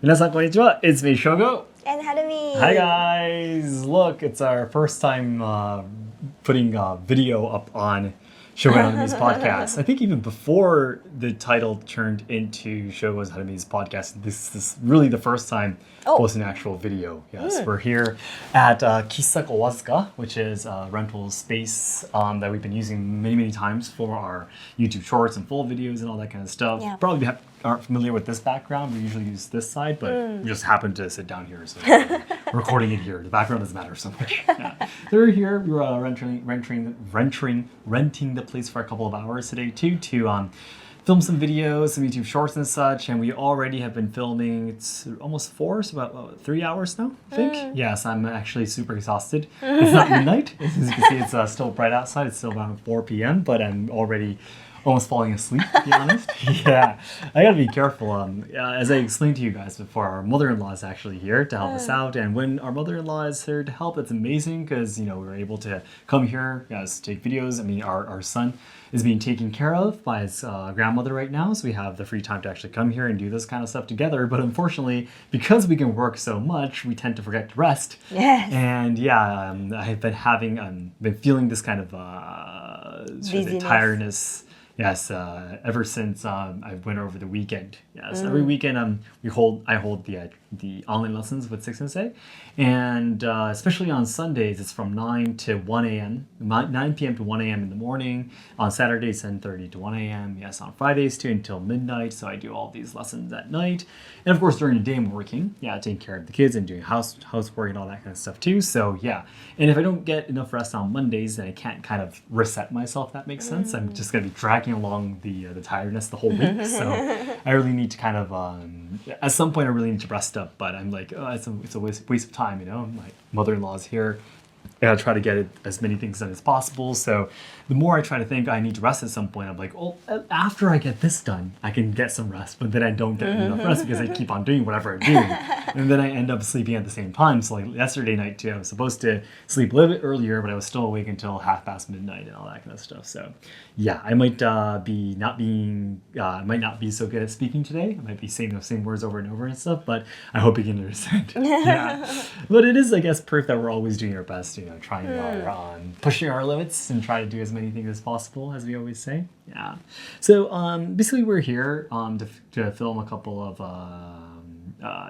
皆さんこんにちは. It's me, Shogo. And Harumi. Hi guys. Look, it's our first time putting a video up on Shogo and Harumi's podcast. I think even before the title turned into Shogo and Harumi's podcast, this is really the first time posting an actual video. Yes, we're here at Kissa Kawazuka, which is a rental space that we've been using many times for our YouTube shorts and full videos and all that kind of stuff. Yeah. Probably aren't familiar with this background. We usually use this side, but we just happened to sit down here, so we're recording it here. The background doesn't matter so much. Yeah. So we're here. We were renting the place for a couple of hours today too to film some videos, some YouTube shorts and such. And we already have been filming. It's almost 4, so about 3 hours now, I think. Yes, I'm actually super exhausted. It's not midnight. As you can see, it's still bright outside. It's still around 4 p.m., but I'm already almost falling asleep, to be honest. Yeah, I gotta be careful. As I explained to you guys before, our mother-in-law is actually here to help us out, and when our mother-in-law is here to help, it's amazing because we were able to come here, take videos. I mean, our son is being taken care of by his grandmother right now, so we have the free time to actually come here and do this kind of stuff together. But unfortunately, because we can work so much, we tend to forget to rest. Yes. And yeah, I've been feeling this kind of tiredness. Yes, ever since I went over the weekend. Yes, every weekend I hold the online lessons with Six Sensei, and especially on Sundays it's from 9 to 1 a.m. 9 p.m. to 1 a.m. in the morning. On Saturdays 10:30 to 1 a.m. Yes, on Fridays too until midnight. So I do all these lessons at night, and of course during the day I'm working. Yeah, taking care of the kids and doing housework and all that kind of stuff too. So yeah, and if I don't get enough rest on Mondays, then I can't kind of reset myself. If that makes sense. I'm just gonna be dragging along the tiredness the whole week. So I really need to kind of at some point I really need to rest up. But I'm like, it's a waste of time. My mother-in-law's here. I gotta try to get as many things done as possible. So the more I try to think I need to rest at some point, I'm like, after I get this done, I can get some rest. But then I don't get enough rest because I keep on doing whatever I'm doing. And then I end up sleeping at the same time. So like yesterday night too, I was supposed to sleep a little bit earlier, but I was still awake until midnight and all that kind of stuff. So yeah, I might not be so good at speaking today. I might be saying those same words over and over and stuff, but I hope you can understand. Yeah. But it is, I guess, proof that we're always doing our best, trying our pushing our limits and try to do as many things as possible, as we always say. Yeah. So basically we're here to film a couple of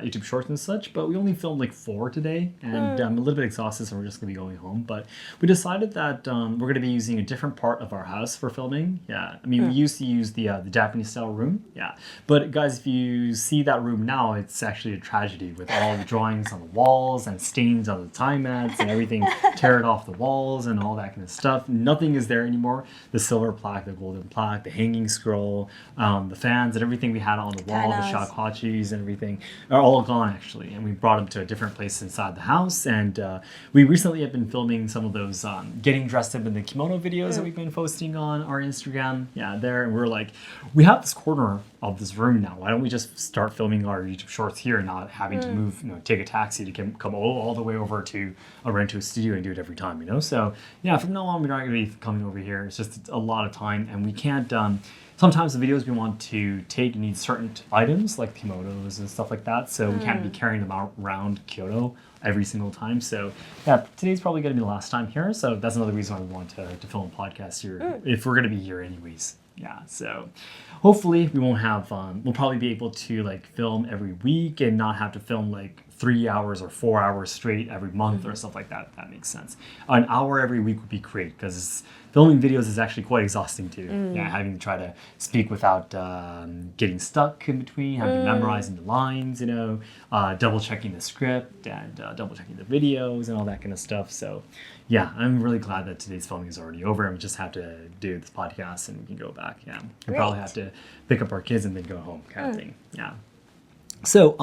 YouTube shorts and such, but we only filmed like 4 today, and I'm a little bit exhausted, so we're just gonna be going home. But we decided that we're gonna be using a different part of our house for filming. Yeah, I mean we used to use the Japanese style room. Yeah, but guys, if you see that room now, it's actually a tragedy with all the drawings on the walls and stains on the tie mats and everything teared off the walls and all that kind of stuff. Nothing is there anymore. The silver plaque, the golden plaque, the hanging scroll, the fans and everything we had on the wall, the shakuhachis and everything are all gone actually, and we brought them to a different place inside the house. And we recently have been filming some of those getting dressed up in the kimono videos that we've been posting on our Instagram. Yeah, there, and we're like, we have this corner of this room now. Why don't we just start filming our YouTube shorts here, not having to move, take a taxi to come all the way over to a rental studio and do it every time, So yeah, from now on we're not going to be coming over here. It's just a lot of time, and we can't. Sometimes the videos we want to take need certain items like kimonos and stuff like that, so we can't be carrying them out around Kyoto every single time. So yeah, today's probably going to be the last time here, so that's another reason why we want to film a podcast here, if we're going to be here anyways. Yeah, so hopefully we won't have, we'll probably be able to like film every week and not have to film like 3 hours or 4 hours straight every month or stuff like that, if that makes sense. An hour every week would be great, because filming videos is actually quite exhausting too. Yeah, having to try to speak without getting stuck in between, having to memorizing the lines, double checking the script and double checking the videos and all that kind of stuff. So yeah, I'm really glad that today's filming is already over and we just have to do this podcast and we can go back. Yeah, we probably have to pick up our kids and then go home kind of thing. Yeah. So,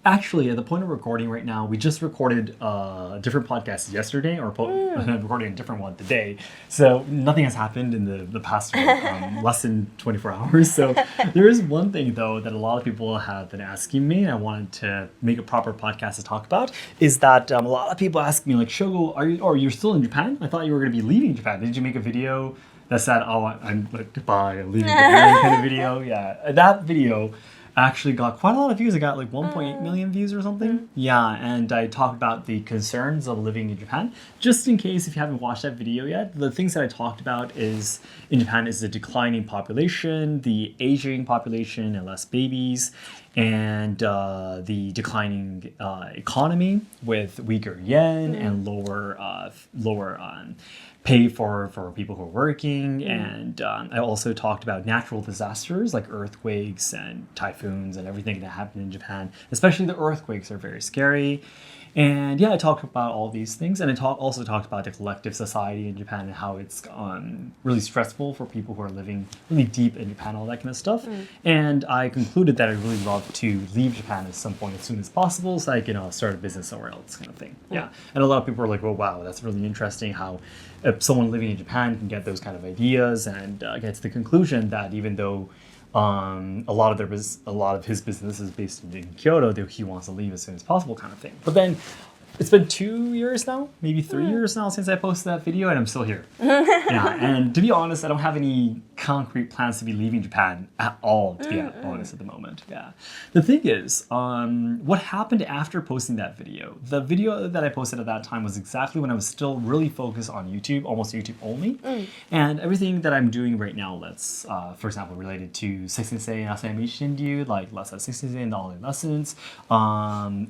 actually, at the point of recording right now, we just recorded a different podcast yesterday, or recording a different one today. So nothing has happened in the past less than 24 hours. So there is one thing, though, that a lot of people have been asking me, and I wanted to make a proper podcast to talk about, is that a lot of people ask me, like, Shogo, you're still in Japan? I thought you were going to be leaving Japan. Did you make a video that said, I'm like, goodbye, I'm leaving Japan kind of video? Yeah, that video, actually got quite a lot of views. I got like 1.8 million views or something. Yeah, and I talked about the concerns of living in Japan. Just in case if you haven't watched that video yet, the things that I talked about is in Japan is the declining population, the aging population and less babies, and the declining economy with weaker yen and lower pay for people who are working. And I also talked about natural disasters like earthquakes and typhoons and everything that happened in Japan. Especially the earthquakes are very scary. And yeah, I talked about all these things, and I also talked about the collective society in Japan and how it's really stressful for people who are living really deep in Japan, all that kind of stuff. And I concluded that I'd really love to leave Japan at some point as soon as possible so I can start a business somewhere else, kind of thing. Yeah, and a lot of people were like, "Oh, wow, that's really interesting how someone living in Japan can get those kind of ideas," and get to the conclusion that even though a lot of his business is based in Kyoto, that he wants to leave as soon as possible, kind of thing. But then it's been 2 years now, maybe 3 years now since I posted that video, and I'm still here. Yeah, and to be honest, I don't have any concrete plans to be leaving Japan at all, to be honest, at the moment. Yeah. The thing is, what happened after posting that video? The video that I posted at that time was exactly when I was still really focused on YouTube, almost YouTube only. And everything that I'm doing right now, for example, related to Sensei and Asayama Ichiden Ryu, like Let's Have Sensei and all the lessons,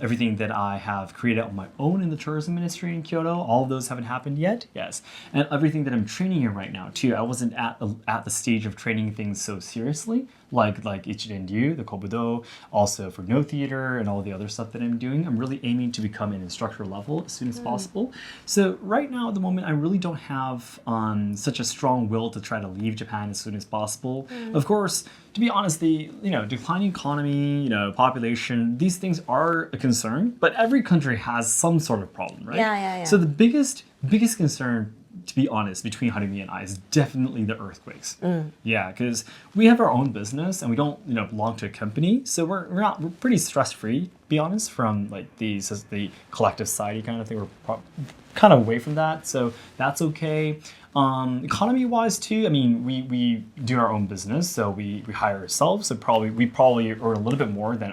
everything that I have created on my own in the tourism ministry in Kyoto, all of those haven't happened yet, yes. And everything that I'm training in right now too, I wasn't at the stage of training things so seriously, like Ichiden Ryu, the Kobudo, also for No Theater and all the other stuff that I'm doing. I'm really aiming to become an instructor level as soon as possible. So right now at the moment, I really don't have such a strong will to try to leave Japan as soon as possible. Of course, to be honest, the declining economy, population, these things are a concern, but every country has some sort of problem, right? Yeah. So the biggest concern, to be honest, between Harumi and I is definitely the earthquakes. Yeah, because we have our own business and we don't, belong to a company, so we're pretty stress free. To be honest, from like the collective society kind of thing, we're kind of away from that, so that's okay. Economy wise too, I mean, we do our own business, so we hire ourselves. So we probably earn a little bit more than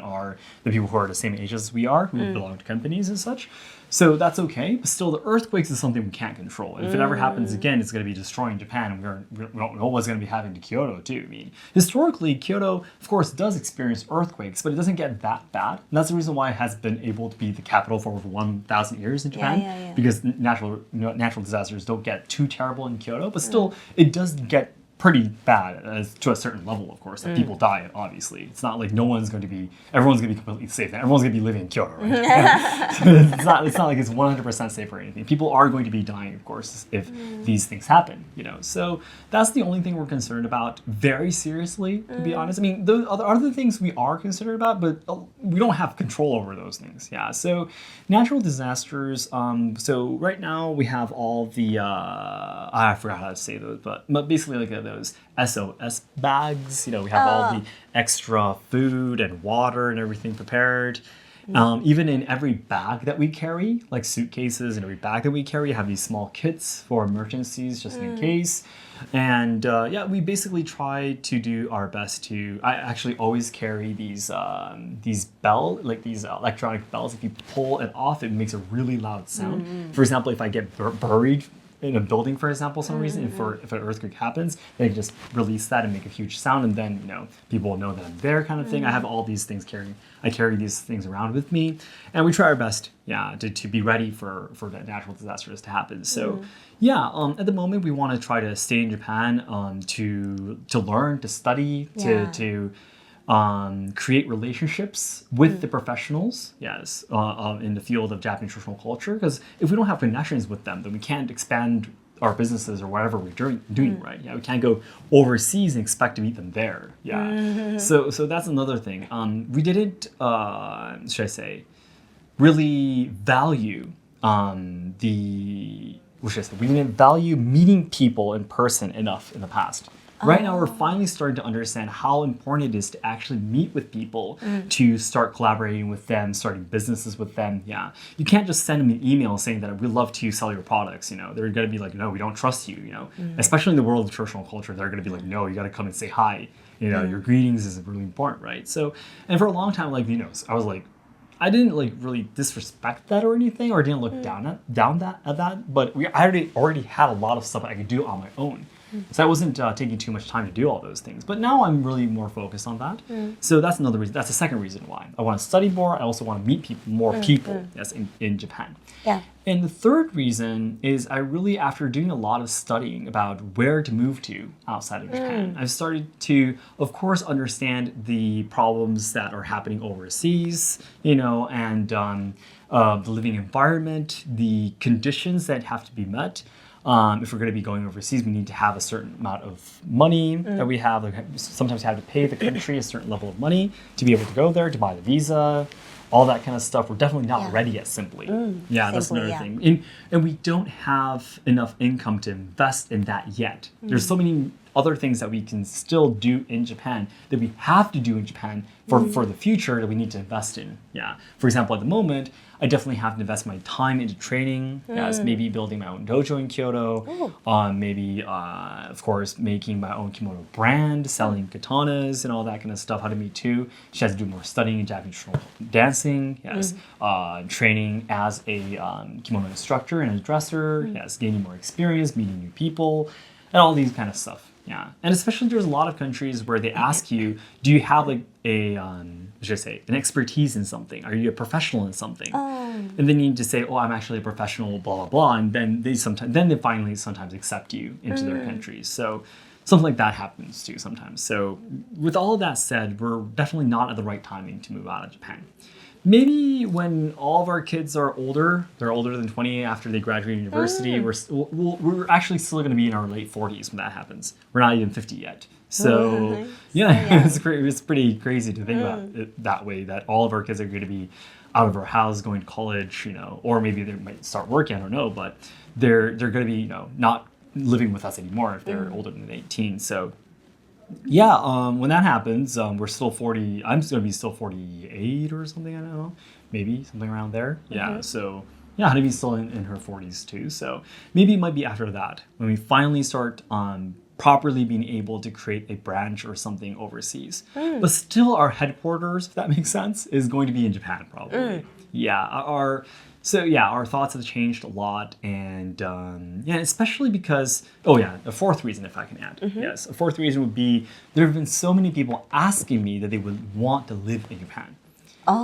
the people who are the same age as we are, who belong to companies and such. So that's okay, but still the earthquakes is something we can't control. And if it ever happens again, it's going to be destroying Japan, and we don't know what's going to be happening to Kyoto too. I mean, historically, Kyoto, of course, does experience earthquakes, but it doesn't get that bad. And that's the reason why it has been able to be the capital for over 1,000 years in Japan, because natural disasters don't get too terrible in Kyoto, but still, it does get pretty bad to a certain level, of course. People die, obviously. It's not like everyone's going to be completely safe. Everyone's going to be living in Kyoto, right? So it's not like it's 100% safe or anything. People are going to be dying, of course, if these things happen, So that's the only thing we're concerned about very seriously, to be honest. I mean, the other things we are concerned about, but we don't have control over those things. Yeah, so natural disasters. So right now we have all the, I forgot how to say those, but basically like those SOS bags. We have all the extra food and water and everything prepared. Even in every bag that we carry, like suitcases, and every bag that we carry, have these small kits for emergencies just in case. And we basically try to do our best to. I actually always carry these electronic bells. If you pull it off, it makes a really loud sound. For example, if I get buried in a building, for example, some reason, if an earthquake happens, they can just release that and make a huge sound, and then people will know that I'm there, kind of thing. I have all these things I carry these things around with me, and we try our best, to be ready for the natural disasters to happen. So, at the moment we want to try to stay in Japan, to learn, to study, to create relationships with the professionals, in the field of Japanese traditional culture. Because if we don't have connections with them, then we can't expand our businesses or whatever we're doing, right? We can't go overseas and expect to meet them there. So that's another thing. We didn't, should I say, really value we didn't value meeting people in person enough in the past. Right now, we're finally starting to understand how important it is to actually meet with people, to start collaborating with them, starting businesses with them. You can't just send them an email saying that we'd love to sell your products. They're going to be like, no, we don't trust you. Especially in the world of traditional culture, they're going to be like, no, you got to come and say hi. your greetings is really important, right? So, and for a long time, like, I was like, I didn't like really disrespect that or anything, or didn't look down at that. But I already had a lot of stuff I could do on my own, so I wasn't taking too much time to do all those things. But now I'm really more focused on that. So that's another reason. That's the second reason why I want to study more. I also want to meet more people. Yes, in Japan. Yeah. And the third reason is I really, after doing a lot of studying about where to move to outside of Japan, I've started to, of course, understand the problems that are happening overseas, and the living environment, the conditions that have to be met. If we're going to be going overseas, we need to have a certain amount of money that we have. Like, sometimes we have to pay the country a certain level of money to be able to go there, to buy the visa. All that kind of stuff, we're definitely not ready yet, simply. That's another thing. And we don't have enough income to invest in that yet. There's so many other things that we can still do in Japan that we have to do in Japan for the future that we need to invest in. Yeah. For example, at the moment, I definitely have to invest my time into training, as maybe building my own dojo in Kyoto, maybe, of course, making my own kimono brand, selling katanas and all that kind of stuff. Harumi too, she has to do more studying in Japanese traditional dancing, training as a kimono instructor and a dresser, gaining more experience, meeting new people, and all these kind of stuff. Yeah, and especially there's a lot of countries where they ask you, do you have like an expertise in something? Are you a professional in something? And then you need to say, oh, I'm actually a professional, blah, blah, blah. And then they finally sometimes accept you into their countries. So something like that happens too sometimes. So with all of that said, we're definitely not at the right timing to move out of Japan. Maybe when all of our kids are older, they're older than 20 after they graduate university, we're actually still going to be in our late 40s when that happens. We're not even 50 yet. So, it's pretty crazy to think about it that way, that all of our kids are going to be out of our house, going to college, or maybe they might start working, I don't know, but they're going to be, not living with us anymore if they're older than 18. So, when that happens, we're still 40. I'm going to be still 48 or something. I don't know, maybe something around there. Yeah. So Harumi's still in her 40s too. So maybe it might be after that when we finally start properly being able to create a branch or something overseas. But still, our headquarters, if that makes sense, is going to be in Japan probably. Our thoughts have changed a lot, and especially because, a fourth reason, if I can add. Yes, a fourth reason would be there have been so many people asking me that they would want to live in Japan.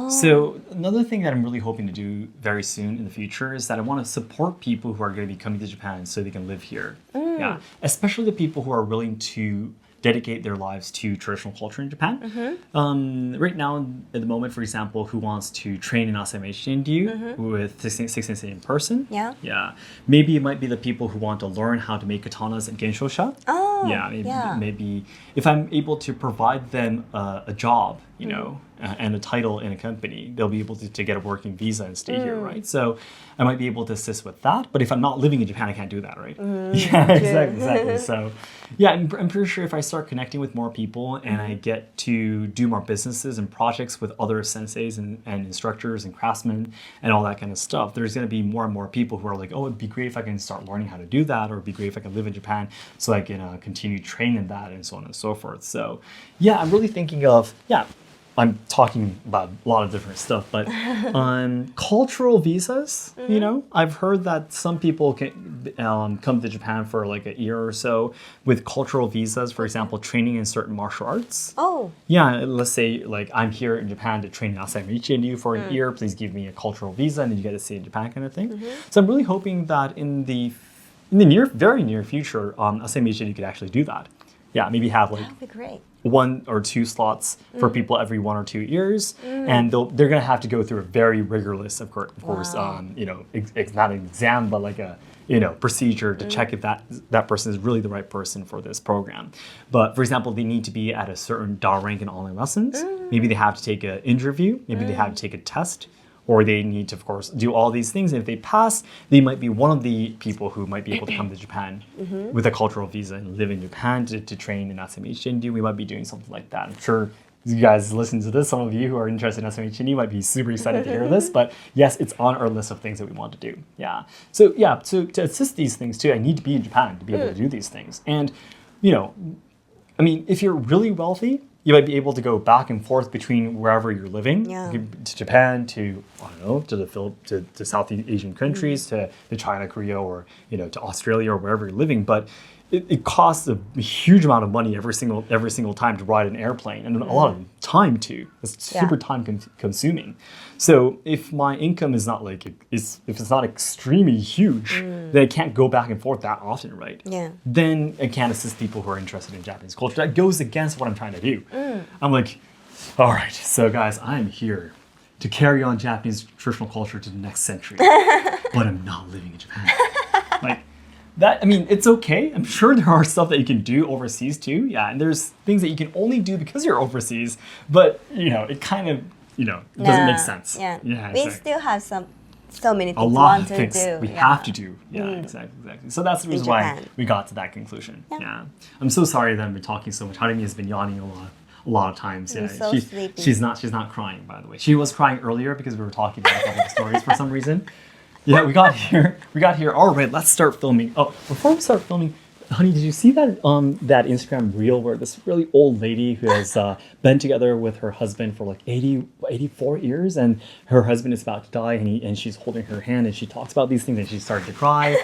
So another thing that I'm really hoping to do very soon in the future is that I want to support people who are going to be coming to Japan so they can live here. Yeah, especially the people who are willing to dedicate their lives to traditional culture in Japan. Right now, at the moment, for example, who wants to train in Asayama Ichiden Ryu with 6 sensei in person? Yeah. Maybe it might be the people who want to learn how to make katanas and genshosha. Maybe if I'm able to provide them a job, and a title in a company, they'll be able to get a working visa and stay here, right? So I might be able to assist with that. But if I'm not living in Japan, I can't do that, right? Exactly. So I'm pretty sure if I start connecting with more people and I get to do more businesses and projects with other senseis and instructors and craftsmen and all that kind of stuff, there's going to be more and more people who are like, oh, it'd be great if I can start learning how to do that, or it'd be great if I can live in Japan so I can continue training in that, and so on and so forth. So I'm really thinking of, I'm talking about a lot of different stuff, but on cultural visas, I've heard that some people can come to Japan for like a year or so with cultural visas, for example, training in certain martial arts. Let's say like I'm here in Japan to train in Asayama Ichiden Ryu for a year, please give me a cultural visa and then you get to stay in Japan kind of thing. So I'm really hoping that in the very near future, Asayama Ichiden Ryu could actually do that. Maybe have like... That would be great. 1 or 2 slots for people every 1 or 2 years, and they're going to have to go through a very rigorous, of course, it's not an exam, but like a procedure to check if that person is really the right person for this program. But for example, they need to be at a certain DAR rank in online lessons. Maybe they have to take an interview. Maybe they have to take a test. Or they need to, of course, do all these things. And if they pass, they might be one of the people who might be able to come to Japan with a cultural visa and live in Japan to train in Asayama Ichiden Ryu. We might be doing something like that. I'm sure you guys listen to this. Some of you who are interested in Asayama Ichiden Ryu might be super excited to hear this. But yes, it's on our list of things that we want to do. So to assist these things too, I need to be in Japan to be able to do these things. And, I mean, if you're really wealthy, you might be able to go back and forth between wherever you're living, to Japan, to I don't know, to Southeast Asian countries, to China, Korea, or to Australia or wherever you're living. But it costs a huge amount of money every single time to ride an airplane, and a lot of time too. It's super time consuming. So if my income is not if it's not extremely huge, then I can't go back and forth that often, right? Yeah. Then I can't assist people who are interested in Japanese culture. That goes against what I'm trying to do. I'm like, all right, so guys, I'm here to carry on Japanese traditional culture to the next century, but I'm not living in Japan. That, I mean, it's okay. I'm sure there are stuff that you can do overseas too. Yeah, and there's things that you can only do because you're overseas, but it kind of, it doesn't make sense. Yeah. Exactly. We still have so many things a lot of to things do. we have to do. Yeah, exactly. So that's the reason why we got to that conclusion. Yeah. I'm so sorry that I've been talking so much. Harimi has been yawning a lot of times. I'm so sleepy. She's not crying, by the way. She was crying earlier because we were talking about a couple of stories for some reason. Yeah, we got here. All right, let's start filming. Oh, before we start filming, honey, did you see that that Instagram reel where this really old lady who has been together with her husband for like 84 years, and her husband is about to die, and she's holding her hand, and she talks about these things, and she started to cry,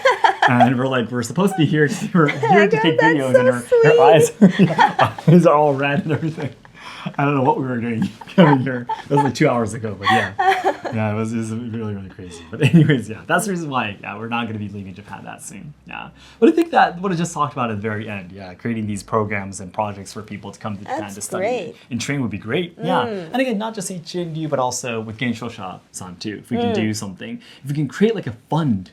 and we're supposed to be here. We're here to take videos, so and her eyes are all red and everything. I don't know what we were doing coming here. It was like 2 hours ago, but it was really, really crazy. But anyways, that's the reason why, we're not going to be leaving Japan that soon. Yeah, but I think that what I just talked about at the very end, creating these programs and projects for people to come to Japan to study and train would be great. Yeah, and again, not just Ichiden Ryu, but also with Genshosha-san too. If we can do something, if we can create like a fund,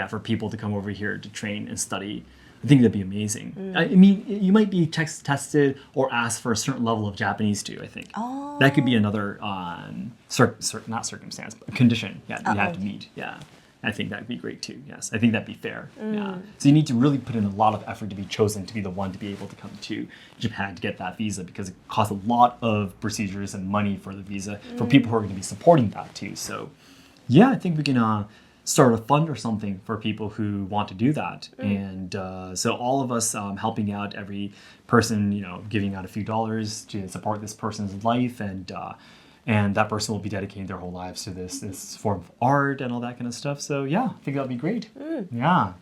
for people to come over here to train and study, I think that'd be amazing. I mean, you might be tested or asked for a certain level of Japanese too, I think. Oh. That could be another not circumstance, but condition you have to meet. Yeah. I think that'd be great too. Yes. I think that'd be fair. Yeah. So you need to really put in a lot of effort to be chosen to be the one to be able to come to Japan to get that visa, because it costs a lot of procedures and money for the visa for people who are going to be supporting that too. So I think we can start a fund or something for people who want to do that. And so all of us helping out, every person, giving out a few dollars to support this person's life, and that person will be dedicating their whole lives to this form of art and all that kind of stuff. So I think that'd be great. Yeah.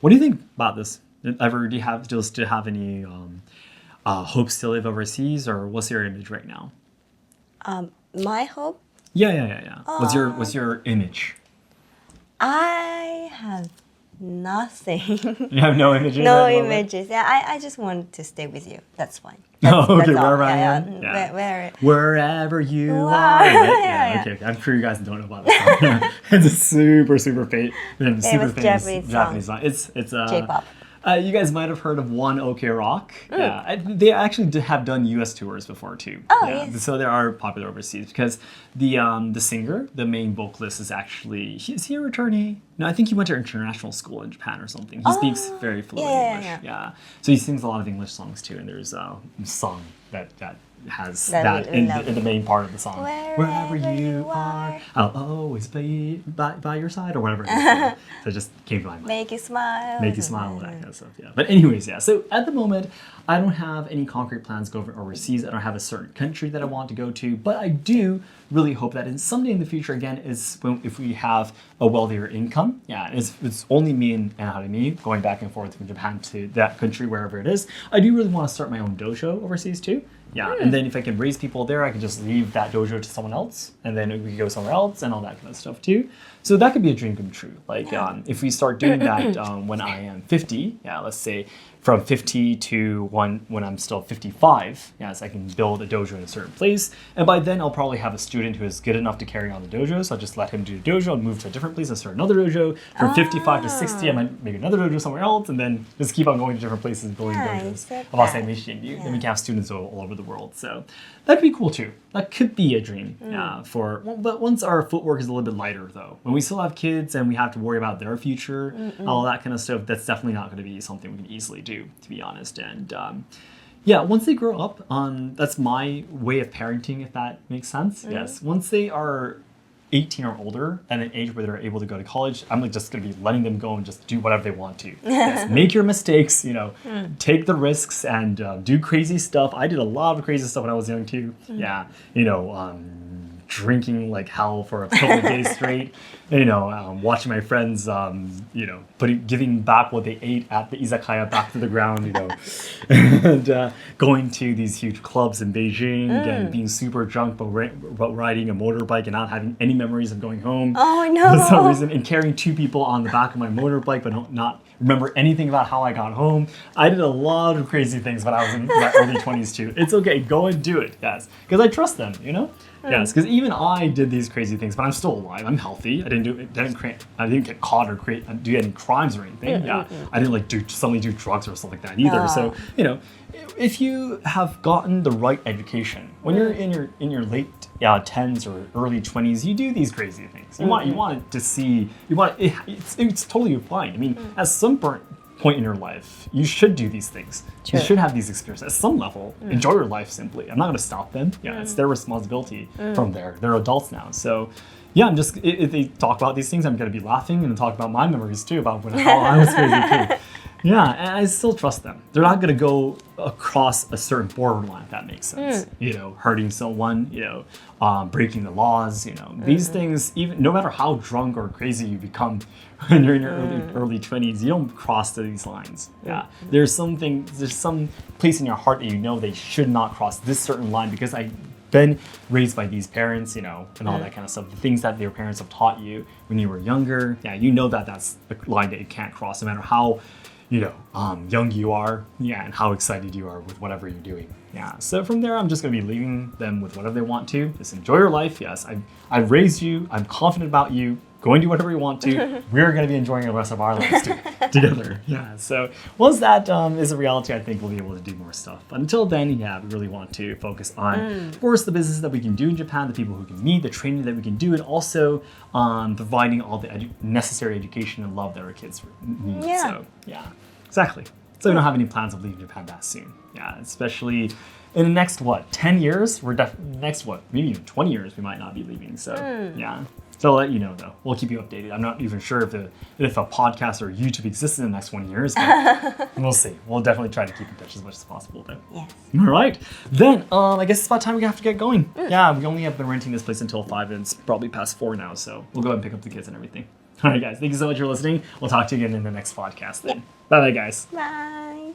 What do you think about this? Do you have any hopes to live overseas, or what's your image right now? My hope? Yeah. What's your image? I have nothing. You have no images? No images. Yeah, I just want to stay with you. That's fine. Okay, that's wherever I am. am. Wherever you are. Right? Okay. I'm sure you guys don't know about this song. It's a super famous Japanese song. It's J-pop. You guys might have heard of One OK Rock. Yeah, they actually have done U.S. tours before too. Yes. So they are popular overseas because the singer, the main vocalist, is he a returnee? No, I think he went to international school in Japan or something. He speaks very fluent English. Yeah. So he sings a lot of English songs too, and there's a song that has that in the main part of the song. Wherever you are, I'll always be by your side, or whatever it is. So it just came to my mind. Make you smile. All that kind of stuff. Yeah. But anyways, so at the moment, I don't have any concrete plans going overseas. I don't have a certain country that I want to go to, but I do really hope that someday in the future, again, if we have a wealthier income. Yeah, it's only me and Harimi going back and forth from Japan to that country, wherever it is. I do really want to start my own dojo overseas too. Yeah, and then if I can raise people there, I can just leave that dojo to someone else, and then we can go somewhere else and all that kind of stuff too. So that could be a dream come true. Like if we start doing that when I am 50, let's say from 50 to when I'm still 55, so I can build a dojo in a certain place, and by then I'll probably have a student who is good enough to carry on the dojo, so I'll just let him do the dojo and move to a different place and start another dojo. From 55 to 60, I might make another dojo somewhere else, and then just keep on going to different places and building dojos of Asayama Ichiden Ryu. Then we can have students all over the world. So that'd be cool too. That could be a dream but once our footwork is a little bit lighter though, when we still have kids and we have to worry about their future, all that kind of stuff, that's definitely not going to be something we can easily do, to be honest. And once they grow up, that's my way of parenting, if that makes sense. Yes, once they are 18 or older, at an age where they're able to go to college, I'm like just gonna be letting them go and just do whatever they want to. Yes, make your mistakes, take the risks and do crazy stuff. I did a lot of crazy stuff when I was young too. Yeah, drinking like hell for a couple of days straight, watching my friends, giving back what they ate at the izakaya back to the ground, and going to these huge clubs in Beijing and being super drunk, but riding a motorbike and not having any memories of going home. Oh no! For some reason, and carrying 2 people on the back of my motorbike, but not remember anything about how I got home. I did a lot of crazy things when I was in my early 20s too. It's okay, go and do it, yes, because I trust them, Yes, because even I did these crazy things, but I'm still alive. I'm healthy. I didn't get caught or do any crimes or anything. I didn't suddenly do drugs or stuff like that either. So if you have gotten the right education, when you're in your late 10s or early 20s, you do these crazy things. You want to see. It's totally fine. I mean, at some point in your life, you should do these things. True. You should have these experiences at some level. Enjoy your life simply. I'm not going to stop them. It's their responsibility from there. They're adults now. So I'm just, if they talk about these things, I'm going to be laughing and talk about my memories too, about how I was crazy too. Yeah, and I still trust them. They're not going to go across a certain borderline, if that makes sense. Hurting someone, breaking the laws, These things, even no matter how drunk or crazy you become when you're in your early 20s, you don't cross these lines. Yeah. There's some place in your heart that they should not cross this certain line because I've been raised by these parents, and all that kind of stuff. The things that your parents have taught you when you were younger, that's the line that you can't cross no matter how young you are, and how excited you are with whatever you're doing. Yeah, so from there, I'm just going to be leaving them with whatever they want to. Just enjoy your life. Yes, I've raised you. I'm confident about you. Go and do whatever you want to. We're going to be enjoying the rest of our lives together. Yeah, so once that is a reality, I think we'll be able to do more stuff. But until then, we really want to focus on, of course, the business that we can do in Japan, the people who can meet, the training that we can do, and also providing all the necessary education and love that our kids need. Yeah. So, exactly. So we don't have any plans of leaving Japan that soon. Yeah, especially in the next, 10 years? Maybe even 20 years, we might not be leaving. So, So I'll let you know, though. We'll keep you updated. I'm not even sure if a podcast or YouTube exists in the next 20 years, but we'll see. We'll definitely try to keep in touch as much as possible, though. Yes. All right. Then, I guess it's about time we have to get going. Yeah, we only have been renting this place until 5, and it's probably past 4 now, so we'll go ahead and pick up the kids and everything. All right, guys. Thank you so much for listening. We'll talk to you again in the next podcast then. Bye-bye, guys. Bye.